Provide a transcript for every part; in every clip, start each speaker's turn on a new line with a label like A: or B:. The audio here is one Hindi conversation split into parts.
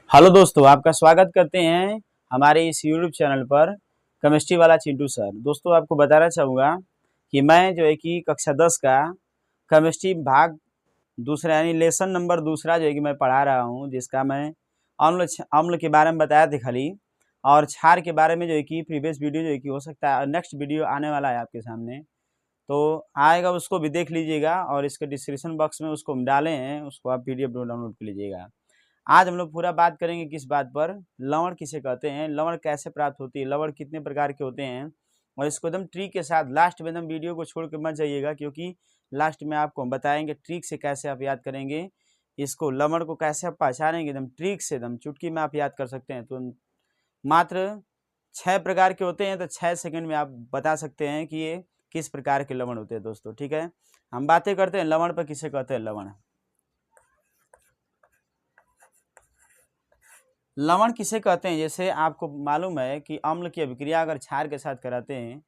A: हेलो दोस्तों, आपका स्वागत करते हैं हमारे इस यूट्यूब चैनल पर केमिस्ट्री वाला चिंटू सर। दोस्तों, आपको बताना चाहूँगा कि मैं जो है कि कक्षा 10 का केमिस्ट्री भाग दूसरा यानी लेसन नंबर दूसरा जो है कि मैं पढ़ा रहा हूँ, जिसका मैं अम्ल के बारे में बताया थे खाली, और क्षार के बारे में जो है कि प्रीवियस वीडियो जो है कि हो सकता है नेक्स्ट वीडियो आने वाला है आपके सामने, तो आएगा, उसको भी देख लीजिएगा और इसके डिस्क्रिप्शन बॉक्स में उसको हम डाले हैं, उसको आप PDF डाउनलोड कर लीजिएगा। आज हम लोग पूरा बात करेंगे किस बात पर, लवण किसे कहते हैं, लवण कैसे प्राप्त होती है, लवण कितने प्रकार के होते हैं, और इसको एकदम ट्रिक के साथ लास्ट में एकदम वीडियो को छोड़ के मत जाइएगा, क्योंकि लास्ट में आपको हम बताएंगे ट्रिक से कैसे आप याद करेंगे इसको, लवण को कैसे आप पहचानेंगे, एकदम ट्रिक से एकदम चुटकी में आप याद कर सकते हैं। तो मात्र 6 प्रकार के होते हैं, तो 6 सेकंड में आप बता सकते हैं कि ये किस प्रकार के लवण होते हैं। दोस्तों ठीक है, हम बातें करते हैं लवण पर। किसे कहते हैं लवण, लवण किसे कहते हैं, जैसे आपको मालूम है कि अम्ल की अभिक्रिया अगर क्षार के साथ कराते हैं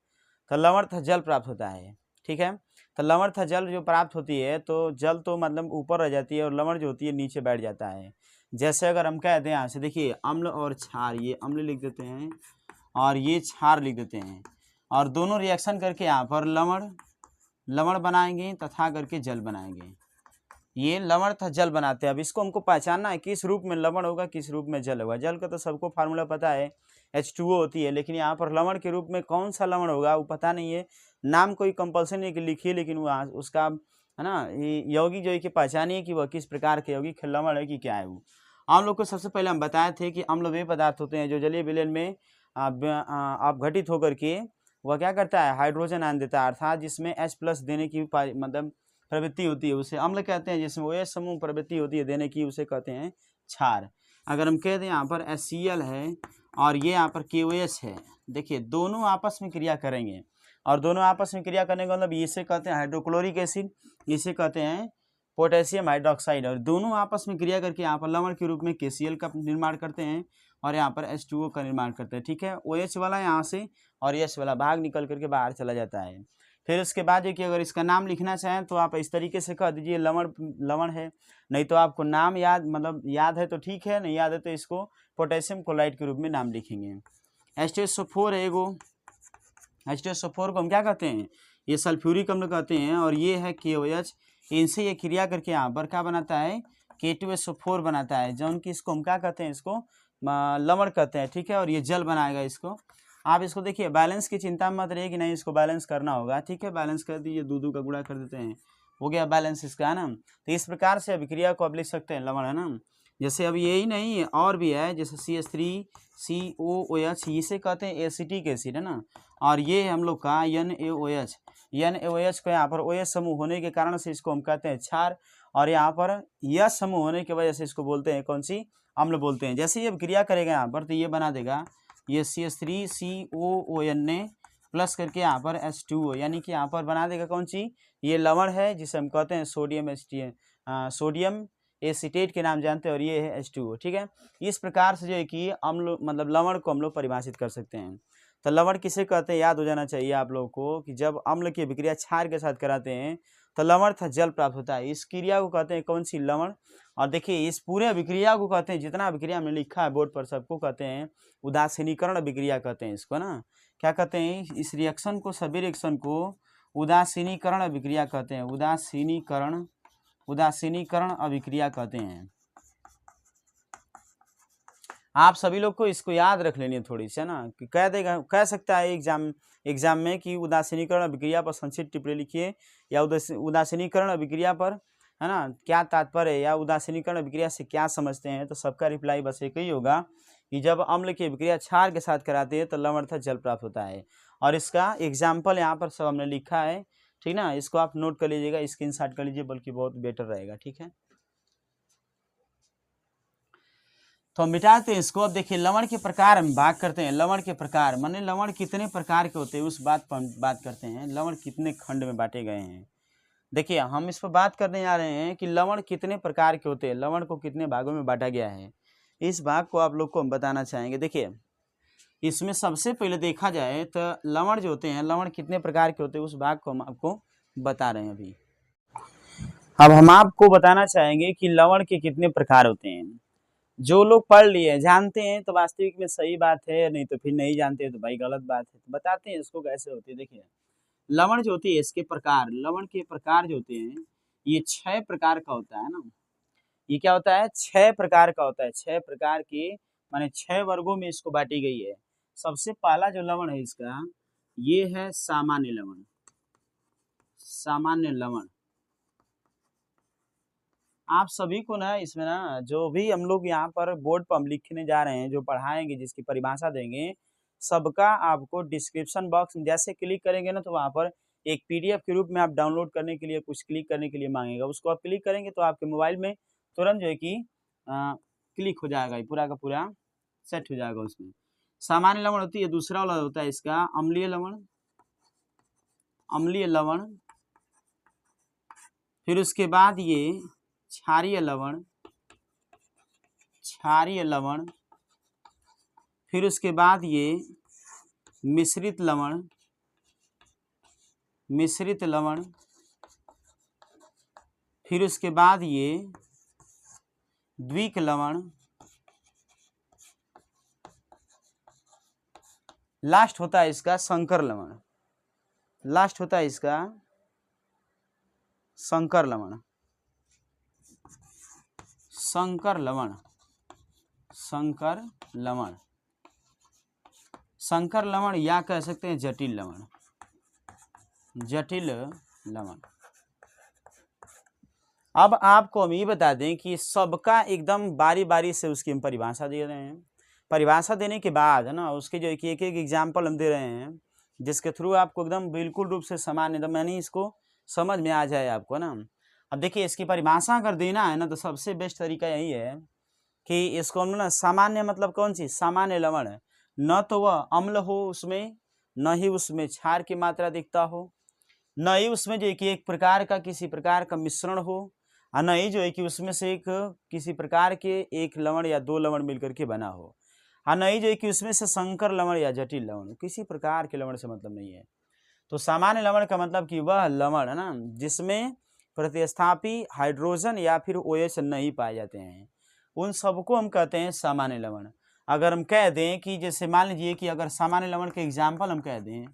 A: तो लवण तथा जल प्राप्त होता है। ठीक है, तो लवण तथा जल जो प्राप्त होती है, तो जल तो मतलब ऊपर रह जाती है और लवण जो होती है नीचे बैठ जाता है। जैसे अगर हम कह दें यहाँ से, देखिए अम्ल और क्षार, ये अम्ल लिख देते हैं और ये क्षार लिख देते हैं, और दोनों रिएक्शन करके यहाँ पर लवण बनाएंगे तथा करके जल बनाएंगे। ये लवण तथा जल बनाते हैं। अब इसको हमको पहचानना है किस रूप में लवण होगा, किस रूप में जल होगा। जल का तो सबको फार्मूला पता है, H2O होती है, लेकिन यहाँ पर लवण के रूप में कौन सा लवण होगा वो पता नहीं है। नाम कोई कंपल्सन नहीं कि लिखिए, लेकिन वो उसका है ना, यौगिक जो है कि पहचानिए कि वह किस प्रकार के यौगिक लवण है कि क्या है वो। हम लोग को सबसे पहले हम बताए थे कि अम्ल वे पदार्थ होते हैं जो जलीय विलयन में अपघटित होकर के वह क्या करता है, हाइड्रोजन आयन देता है, अर्थात जिसमें H+ देने की मतलब प्रवृत्ति होती है उसे अम्ल कहते हैं। जिसमें OH समूह प्रवृत्ति होती है देने की, उसे कहते हैं क्षार। अगर हम कह दें यहाँ पर HCl है और ये यहाँ पर KOH है, देखिए दोनों आपस में क्रिया करेंगे, और दोनों आपस में क्रिया करने का मतलब इसे कहते हैं हाइड्रोक्लोरिक एसिड, इसे कहते हैं पोटेशियम हाइड्रोक्साइड, और दोनों आपस में क्रिया करके यहाँ पर लवण के रूप में KCl का निर्माण करते हैं और यहाँ पर H2O का निर्माण करते हैं। ठीक है, OH वाला यहाँ से और H वाला भाग निकल करके बाहर चला जाता है। फिर उसके बाद है कि अगर इसका नाम लिखना चाहें तो आप इस तरीके से कह दीजिए लवण है, नहीं तो आपको नाम याद है तो ठीक है, नहीं याद है तो इसको पोटेशियम क्लोराइड के रूप में नाम लिखेंगे। H2SO4 है एगो, H2SO4 को हम क्या कहते हैं, ये सल्फ्यूरिक अम्ल कहते हैं, और ये है KOH। इनसे ये क्रिया करके यहाँ पर क्या बनाता है, K2SO4 बनाता है, जो कि इसको हम क्या कहते हैं, इसको लवण कहते हैं। ठीक है, और ये जल बनाएगा इसको। आप इसको देखिए, बैलेंस की चिंता मत रहिए कि नहीं इसको बैलेंस करना होगा। ठीक है, बैलेंस कर दीजिए, दूध का गुणा कर देते हैं, हो गया बैलेंस इसका, है ना। तो इस प्रकार से अभिक्रिया को आप लिख सकते हैं लवण, है ना। जैसे अब यही नहीं और भी है, जैसे CH3COOH, इसे कहते हैं एसिटिक एसिड, है ना। और ये हम लोग का NaOH को यहाँ पर OH समूह होने के कारण से इसको हम कहते हैं क्षार, और यहाँ पर यह समूह होने की वजह से इसको बोलते हैं कौन सी, अम्ल बोलते हैं। जैसे ये क्रिया करेगा यहाँ पर तो ये बना देगा ये CH3COONA प्लस करके यहाँ पर H2O, यानी कि यहाँ पर बना देगा कौन सी, ये लवण है जिसे हम कहते हैं सोडियम एसीटेट के नाम जानते हैं, और ये है H2O। ठीक है, इस प्रकार से जो है कि अम्ल मतलब लवण को हम लोग परिभाषित कर सकते हैं। तो लवण किसे कहते हैं याद हो जाना चाहिए आप लोगों को कि जब अम्ल की अभिक्रिया क्षार के साथ कराते हैं तो लवण तथा जल प्राप्त होता है। इस क्रिया को कहते हैं कौन सी, लवण। और देखिए इस पूरे अभिक्रिया को कहते हैं, जितना अभिक्रिया हमने लिखा है बोर्ड पर सबको कहते हैं उदासीनीकरण अभिक्रिया कहते हैं इसको ना। क्या कहते हैं, इस रिएक्शन को, सभी रिएक्शन को उदासीनीकरण अभिक्रिया कहते हैं, उदासीनीकरण अभिक्रिया कहते हैं। आप सभी लोग को इसको याद रख लेनी है थोड़ी सी, है ना, कि कह सकता है एग्जाम में कि उदासीनीकरण अभिक्रिया पर संक्षिप्त टिप्पणी लिखिए, या उदासीनीकरण अभिक्रिया पर, है ना, क्या तात्पर्य है, या उदासीनीकरण अभिक्रिया से क्या समझते हैं। तो सबका रिप्लाई बस एक ही होगा कि जब अम्ल की अभिक्रिया क्षार के साथ कराते हैं तो लवण तथा जल प्राप्त होता है, और इसका एग्जाम्पल यहाँ पर सब हमने लिखा है। ठीक ना, इसको आप नोट कर लीजिएगा, स्क्रीनशॉट कर लीजिए, बल्कि बहुत बेटर रहेगा। ठीक है, तो हम मिटाते हैं इसको। अब देखिए लवण के प्रकार हम भाग करते हैं, लवण के प्रकार माने लवण कितने प्रकार के होते हैं उस बात पर हम बात करते हैं, लवण कितने खंड में बांटे गए हैं। देखिए हम इस पर बात करने जा रहे हैं कि लवण कितने प्रकार के होते हैं, लवण को कितने भागों में बांटा गया है, इस भाग को आप लोग को हम बताना चाहेंगे। देखिए इसमें सबसे पहले देखा जाए तो लवण जो होते हैं, लवण कितने प्रकार के होते हैं उस भाग को हम आपको बता रहे हैं अभी। अब हम आपको बताना चाहेंगे कि लवण के कितने प्रकार होते हैं। जो लोग पढ़ लिए जानते हैं तो वास्तविक में सही बात है, नहीं तो फिर नहीं जानते तो भाई गलत बात है। तो बताते हैं इसको कैसे होती है। देखिए लवण जो होती है इसके प्रकार, लवण के प्रकार जो होते हैं ये 6 प्रकार का होता है ना। ये क्या होता है, 6 प्रकार का होता है। 6 प्रकार के माने 6 वर्गों में इसको बांटी गई है। सबसे पहला जो लवण है इसका ये है सामान्य लवण। सामान्य लवण आप सभी को ना इसमें ना जो भी हम लोग यहाँ पर बोर्ड पर हम लिखने जा रहे हैं, जो पढ़ाएंगे, जिसकी परिभाषा देंगे, सबका आपको डिस्क्रिप्शन बॉक्स में जैसे क्लिक करेंगे ना तो वहाँ पर एक पीडीएफ के रूप में आप डाउनलोड करने के लिए कुछ क्लिक करने के लिए मांगेगा। उसको आप क्लिक करेंगे तो आपके मोबाइल में तुरंत जो है कि क्लिक हो जाएगा, पूरा का पूरा सेट हो जाएगा उसमें। सामान्य लवण होती है। दूसरा वाला होता है इसका अम्लीय लवण। अम्लीय लवण, फिर उसके बाद ये क्षारीय लवण। क्षारीय लवण, फिर उसके बाद ये मिश्रित लवण। मिश्रित लवण, फिर उसके बाद ये द्विक लवण। लास्ट होता है इसका संकर लवण। लास्ट होता है इसका संकर लवण। संकर लवण, संकर लवण, संकर लवण या कह सकते हैं जटिल लवण। जटिल लवण। अब आपको हम ये बता दें कि सबका एकदम बारी बारी से उसकी हम परिभाषा दे रहे हैं। परिभाषा देने के बाद है ना उसके जो एक एक एग्जाम्पल हम दे रहे हैं जिसके थ्रू आपको एकदम बिल्कुल रूप से सामान्य एकदम यानी इसको समझ में आ जाए आपको ना। अब देखिए इसकी परिभाषा अगर देना है ना तो सबसे बेस्ट तरीका यही है कि इसको हम ना सामान्य मतलब कौन सी, सामान्य लवण है, न तो वह अम्ल हो उसमें, न ही उसमें क्षार की मात्रा दिखता हो, न ही उसमें जो है कि एक प्रकार का किसी प्रकार का मिश्रण हो, और न ही जो है कि उसमें से एक किसी प्रकार के एक लवण या दो लवण मिलकर के बना हो, और न ही जो है कि उसमें से संकर लवण या जटिल लवण, किसी प्रकार के लवण से मतलब नहीं है। तो सामान्य लवण का मतलब कि वह लवण है ना जिसमें प्रतिस्थापी हाइड्रोजन या फिर OH नहीं पाए जाते हैं, उन सबको हम कहते हैं सामान्य लवण। अगर हम कह दें कि जैसे मान लीजिए कि अगर सामान्य लवण के एग्जाम्पल हम कह दें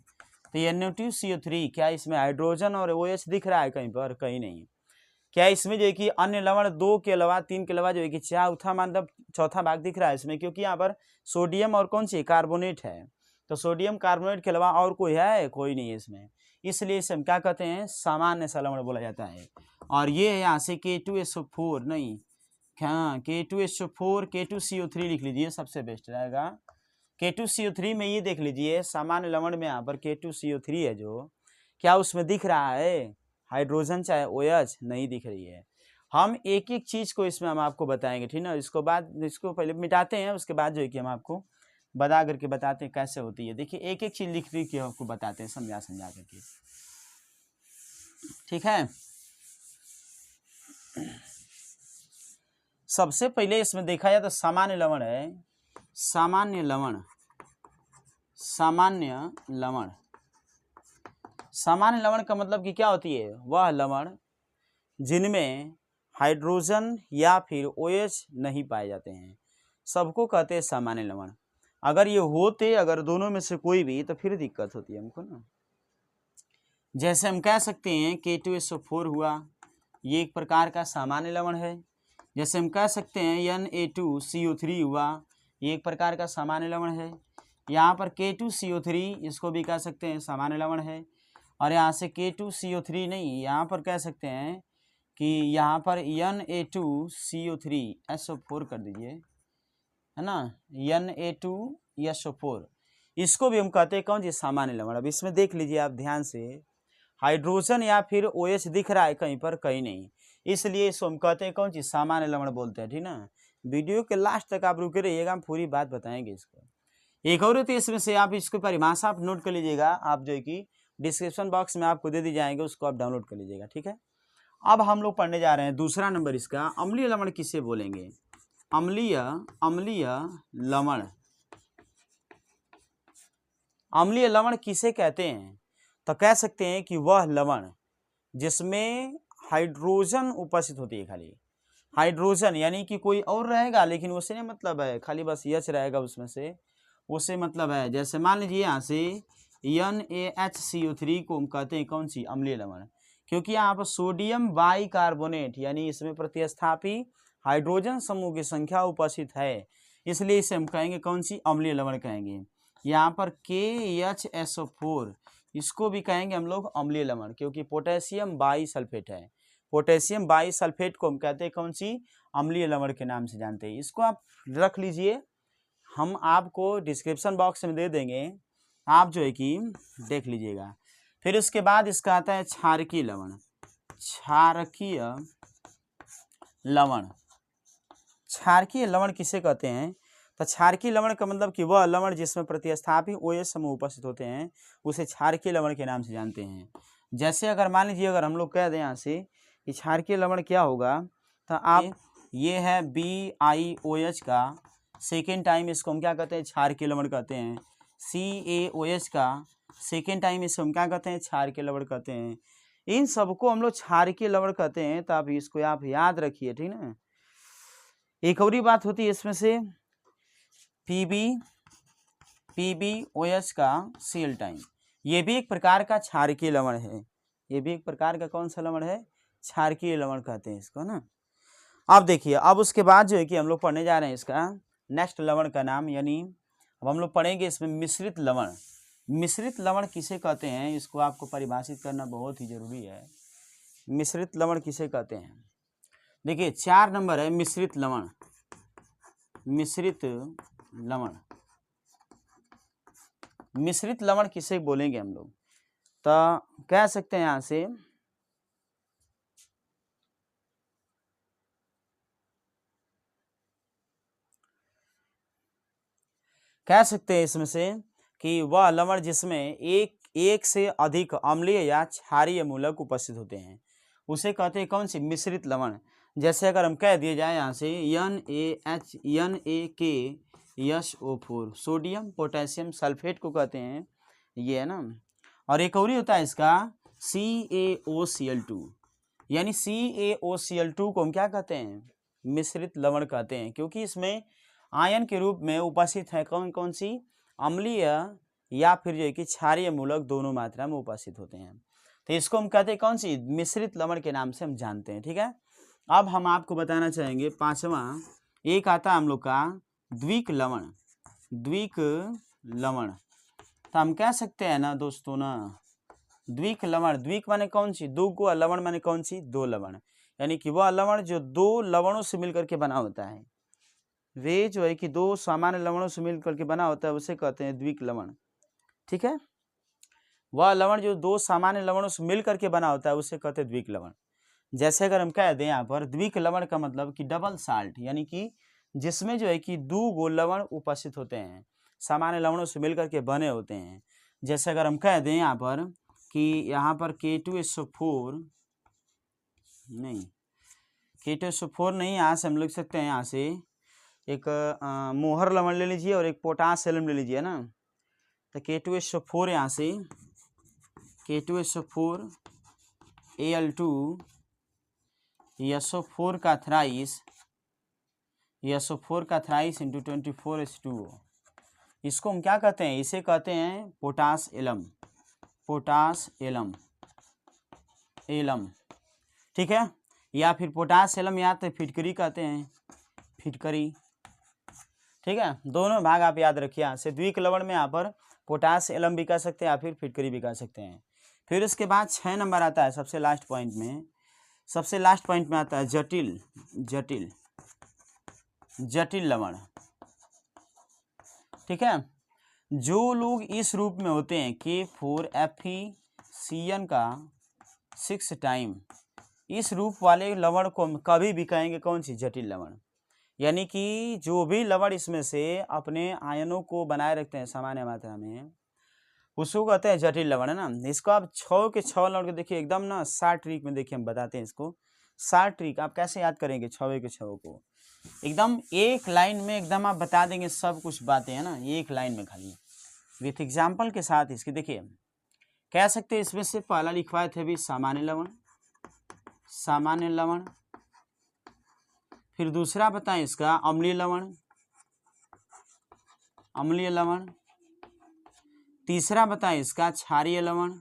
A: तो ये NaCO3, क्या इसमें हाइड्रोजन और OH दिख रहा है कहीं पर? कहीं नहीं। क्या इसमें जो है कि अन्य लवण 2 के अलावा 3 के अलावा जो है कि चौथा मतलब चौथा भाग दिख रहा है इसमें? क्योंकि यहाँ पर सोडियम और कौन सी कार्बोनेट है, तो सोडियम कार्बोनेट के अलावा और कोई है? कोई नहीं है इसमें। इसलिए इसे हम क्या कहते हैं? सामान्य सा लवण बोला जाता है। और ये है यहाँ से K2SO4 नहीं, हाँ K2SO4 K2CO3 लिख लीजिए, सबसे बेस्ट रहेगा। K2CO3 में ये देख लीजिए सामान्य लवण में यहाँ पर K2CO3 है जो, क्या उसमें दिख रहा है हाइड्रोजन चाहे OH? नहीं दिख रही है। हम एक एक चीज को इसमें हम आपको बताएंगे, ठीक ना। इसको पहले मिटाते हैं, उसके बाद जो है कि हम आपको बता करके बताते हैं कैसे होती है। देखिए एक एक चीज लिख के आपको बताते हैं समझा करके, ठीक है। सबसे पहले इसमें देखा जाए तो सामान्य लवण है। सामान्य लवण, सामान्य लवण, सामान्य लवण का मतलब कि क्या होती है? वह लवण जिनमें हाइड्रोजन या फिर OH नहीं पाए जाते हैं, सबको कहते हैं सामान्य लवण। अगर ये होते अगर दोनों में से कोई भी तो फिर दिक्कत होती है हमको ना। जैसे हम कह सकते हैं K2SO4 हुआ, ये एक प्रकार का सामान्य लवण है। जैसे हम कह सकते हैं Na2CO3 हुआ, ये एक प्रकार का सामान्य लवण है। यहाँ पर K2CO3 इसको भी कह सकते हैं सामान्य लवण है। और यहाँ से K2CO3 नहीं, यहाँ पर कह सकते हैं कि यहाँ पर Na2CO3SO4 कर दीजिए, है ना, Na2SO4, इसको भी हम कहते हैं कौन जी? सामान्य लवण। अब इसमें देख लीजिए आप ध्यान से, हाइड्रोजन या फिर OH दिख रहा है कहीं पर? कहीं नहीं, इसलिए इसको हम कहते हैं कौन सी? सामान्य लवण बोलते हैं, ठीक ना। वीडियो के लास्ट तक आप रुके रहिएगा, हम पूरी बात बताएंगे इसको। एक और होती है इसमें से, आप इसको परिभाषा आप नोट कर लीजिएगा, आप जो है कि डिस्क्रिप्शन बॉक्स में आपको दे दी जाएंगे, उसको आप डाउनलोड कर लीजिएगा, ठीक है। अब हम लोग पढ़ने जा रहे हैं दूसरा नंबर इसका, अम्लीय लवण किसे बोलेंगे? अम्लीय, अम्लीय लवण, अम्लीय लवण किसे कहते हैं? तो कह सकते हैं कि वह लवण जिसमें हाइड्रोजन उपस्थित होती है खाली, हाइड्रोजन यानी कि कोई और रहेगा, लेकिन उससे नहीं मतलब है, खाली बस यच रहेगा उसमें से, उससे मतलब है। जैसे मान लीजिए यहाँ से NaHCO3 को हम कहते हैं कौन सी, अम्लीय लवण, क्योंकि यहाँ पर सोडियम बाइकार्बोनेट यानी इसमें प्रतिस्थापी हाइड्रोजन समूह की संख्या उपस्थित है, इसलिए इसे हम कहेंगे कौन सी, अम्लीय लवण कहेंगे। यहाँ पर KHSO4 इसको भी कहेंगे हम लोग अम्लीय लवण, क्योंकि पोटेशियम बाईसल्फेट है। पोटेशियम बाईसल्फेट को हम कहते हैं कौन सी, अम्लीय लवण के नाम से जानते हैं। इसको आप रख लीजिए, हम आपको डिस्क्रिप्शन बॉक्स में दे देंगे, आप जो है कि देख लीजिएगा। फिर उसके बाद इसका आता है क्षारकीय लवण। क्षारकीय लवण, क्षारकीय लवण किसे कहते हैं, तो क्षारकीय लवण का मतलब कि वह लवण जिसमें प्रतिस्थापी OH समूह उपस्थित होते हैं उसे क्षारकीय लवण के नाम से जानते हैं। जैसे अगर मान लीजिए अगर हम लोग कह दें यहाँ से कि क्षारकीय लवण क्या होगा, तो आप ये है BiOH का सेकेंड टाइम, इसको हम क्या कहते हैं, क्षारकीय लवण कहते हैं। CaOH का सेकेंड टाइम, इसको हम क्या कहते हैं, क्षारकीय लवण कहते हैं। इन सबको हम लोग क्षारकीय लवण कहते हैं, तो आप इसको आप याद रखिए, ठीक ना। एक और बात होती है इसमें से PbOH का Cl टाइम, ये भी एक प्रकार का क्षारकीय लवण है। ये भी एक प्रकार का कौन सा लवण है, क्षारकीय लवण कहते हैं इसको ना। अब देखिए, अब उसके बाद जो है कि हम लोग पढ़ने जा रहे हैं इसका नेक्स्ट लवण का नाम, यानी अब हम लोग पढ़ेंगे इसमें मिश्रित लवण। मिश्रित लवण किसे कहते हैं, इसको आपको परिभाषित करना बहुत ही जरूरी है। मिश्रित लवण किसे कहते हैं, देखिए 4 नंबर है मिश्रित लवण। मिश्रित लवण, मिश्रित लवण किसे बोलेंगे हम लोग, तो कह सकते हैं यहाँ से कह सकते हैं इसमें से कि वह लवण जिसमें एक से अधिक अम्लीय या क्षारीय मूलक उपस्थित होते हैं उसे कहते हैं कौन सी, मिश्रित लवण। जैसे अगर हम कह दिए जाए यहाँ से NaKSO4 सोडियम पोटेशियम सल्फेट को कहते हैं, ये है ना। और एक और होता है इसका CaOCl2, यानी CaOCl2 को हम क्या कहते हैं, मिश्रित लवण कहते हैं, क्योंकि इसमें आयन के रूप में उपस्थित है कौन कौन सी, अम्लीय या फिर जो है कि क्षारीय मूलक दोनों मात्रा में उपस्थित होते हैं, तो इसको हम कहते हैं कौन सी, मिश्रित लवण के नाम से हम जानते हैं, ठीक है। अब हम आपको बताना चाहेंगे पांचवा, एक आता है हम लोग का द्विक लवण। द्विक लवण, तो हम कह सकते हैं ना दोस्तों ना, द्विक लवण, द्विक माने कौन सी, दो को, लवण माने कौन सी, दो लवण, यानी कि वह लवण जो दो लवणों से मिलकर के बना होता है, वे जो है कि दो सामान्य लवणों से मिलकर के बना होता है उसे कहते हैं द्विक लवण, ठीक है। वह लवण जो दो सामान्य लवणों से मिलकर के बना होता है उसे कहते हैं द्विक लवण। जैसे अगर हम कह दें यहाँ पर द्विक लवण का मतलब कि डबल साल्ट, यानी कि जिसमें जो है कि दो गो लवण उपस्थित होते हैं, सामान्य लवणों से मिलकर के बने होते हैं। जैसे अगर हम कह दें यहाँ पर कि यहाँ पर K2SO4 नहीं, K2SO4 नहीं, यहाँ से हम लिख सकते हैं, यहाँ से एक मोहर लवण ले लीजिए और एक पोटास एलम ले लीजिए ना, तो K2SO4 यहाँ से K2SO4 Al2 SO4 का थ्राइस, SO4 का थ्राइस इंटू 24H2O, इसको हम क्या कहते हैं, इसे कहते हैं potash alum, potash alum, alum, ठीक है। या फिर पोटास एलम या तो फिटकरी कहते हैं, फिटकरी, ठीक है। दोनों भाग आप याद रखिए, यहाँ से द्विक लवण में यहाँ पर पोटास एलम भी कह सकते हैं या फिर फिटकरी भी कह सकते हैं। फिर उसके बाद 6 नंबर आता है सबसे लास्ट पॉइंट में, सबसे लास्ट पॉइंट में आता है जटिल, जटिल, जटिल लवण, ठीक है। जो लोग इस रूप में होते हैं K4FeCN का 6 टाइम, इस रूप वाले लवण को हम कभी भी कहेंगे कौन सी, जटिल लवण। यानी कि जो भी लवण इसमें से अपने आयनों को बनाए रखते हैं सामान्य मात्रा में उसको कहते हैं जटिल लवण, है ना। इसको आप 6 के 6 लवण को देखिए, एकदम ना 7 ट्रिक में देखिए हम बताते हैं इसको, 7 ट्रिक आप कैसे याद करेंगे 6 के 6 को, एकदम एक लाइन में एकदम आप बता देंगे सब कुछ बातें, है ना, एक लाइन में खाली विथ एग्जाम्पल के साथ। इसके देखिए कह सकते हैं इसमें से पहला लिखवाए थे भी सामान्य लवण, सामान्य लवण, फिर दूसरा बताएं इसका अम्लीय लवण, अम्लीय लवण। तीसरा बताएं इसका क्षारीय लवण,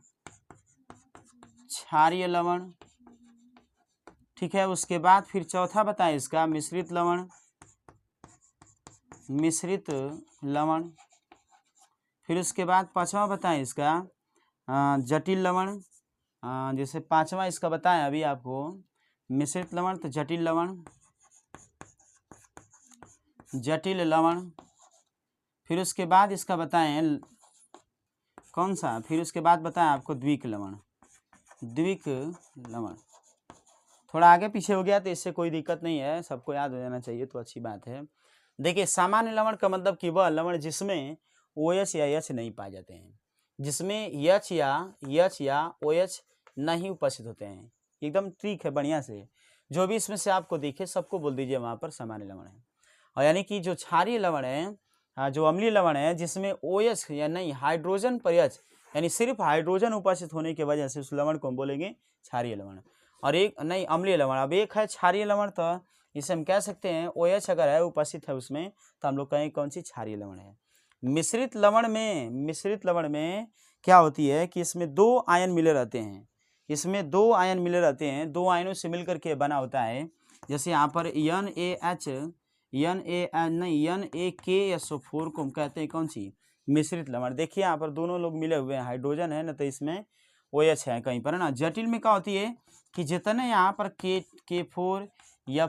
A: क्षारीय लवण। ठीक है, उसके बाद फिर चौथा बताएं इसका मिश्रित लवण, मिश्रित लवण। फिर उसके बाद पांचवा बताएं इसका जटिल लवण। जैसे पांचवा इसका बताएं अभी आपको मिश्रित लवण, तो जटिल लवण, जटिल लवण। फिर उसके बाद इसका बताएं कौन सा, फिर उसके बाद बताएं आपको द्विक लवण, द्विक लवण। थोड़ा आगे पीछे हो गया तो इससे कोई दिक्कत नहीं है, सबको याद हो जाना चाहिए तो अच्छी बात है। देखिए सामान्य लवण का मतलब कि वह लवण जिसमें OH या H नहीं पाए जाते हैं, जिसमें H या OH नहीं उपस्थित होते हैं। एकदम ठीक है, बढ़िया से जो भी इसमें से आपको दिखे सबको बोल दीजिए वहाँ पर सामान्य लवण है। और यानी कि जो क्षारीय लवण है, जो अम्लीय लवण है जिसमें OH या नहीं हाइड्रोजन पर H यानी सिर्फ हाइड्रोजन उपस्थित होने की वजह से उस लवण को हम बोलेंगे क्षारीय लवण। और एक नहीं अम्लीय लवण, अब एक है क्षारीय लवण, तो इसे हम कह सकते हैं OH अगर है उपस्थित है उसमें तो हम लोग कहें कौन सी क्षारीय लवण है। मिश्रित लवण में, मिश्रित लवण में क्या होती है कि इसमें दो आयन मिले रहते हैं, इसमें दो आयन मिले रहते हैं, दो आयनों से मिलकर के बना होता है। जैसे यहाँ पर NaKSO4 को हम कहते हैं कौन सी मिश्रित लवण। देखिए यहाँ पर दोनों लोग मिले हुए हैं, हाइड्रोजन है ना, तो इसमें OH है कहीं पर है ना। जटिल में क्या होती है कि जितने यहाँ पर K4 या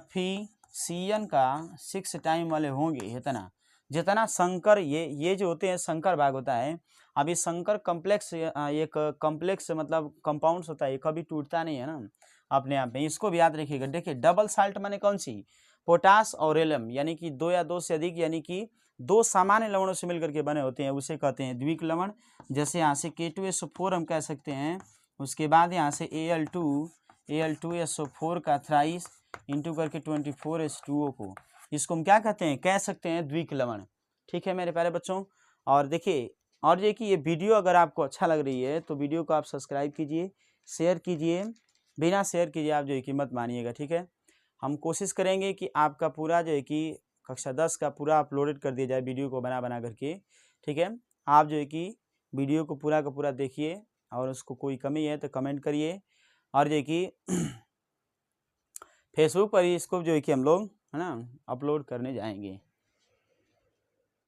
A: CN का 6 टाइम वाले होंगे, इतना जितना संकर ये जो होते हैं संकर भाग होता है। अभी संकर कॉम्प्लेक्स एक कॉम्प्लेक्स मतलब कंपाउंड्स होता है, ये कभी टूटता नहीं है ना अपने आप में, इसको भी याद रखिएगा। देखिए डबल साल्ट माने कौन सी, पोटास और एलम, यानी कि दो या दो से अधिक यानी कि दो सामान्य लवणों से मिलकर के बने होते हैं, उसे कहते हैं द्विक लवण। जैसे यहाँ से K2SO4 हम कह सकते हैं, उसके बाद यहाँ से Al2SO4 का थ्राइस इंटू करके 24H2O को, इसको हम क्या कहते हैं, कह सकते हैं द्विक लवण। ठीक है मेरे प्यारे बच्चों। और देखिए और ये कि ये वीडियो अगर आपको अच्छा लग रही है तो वीडियो को आप सब्सक्राइब कीजिए, शेयर कीजिए, बिना शेयर कीजिए आप जो है कि मत मानिएगा। ठीक है, हम कोशिश करेंगे कि आपका पूरा जो है कि कक्षा 10 का पूरा अपलोडेड कर दिया जाए वीडियो को बना करके। ठीक है, आप जो है कि वीडियो को पूरा का पूरा देखिए और उसको कोई कमी है तो कमेंट करिए। और जो है कि फेसबुक पर ही इसको जो है कि हम लोग है ना अपलोड करने जाएंगे।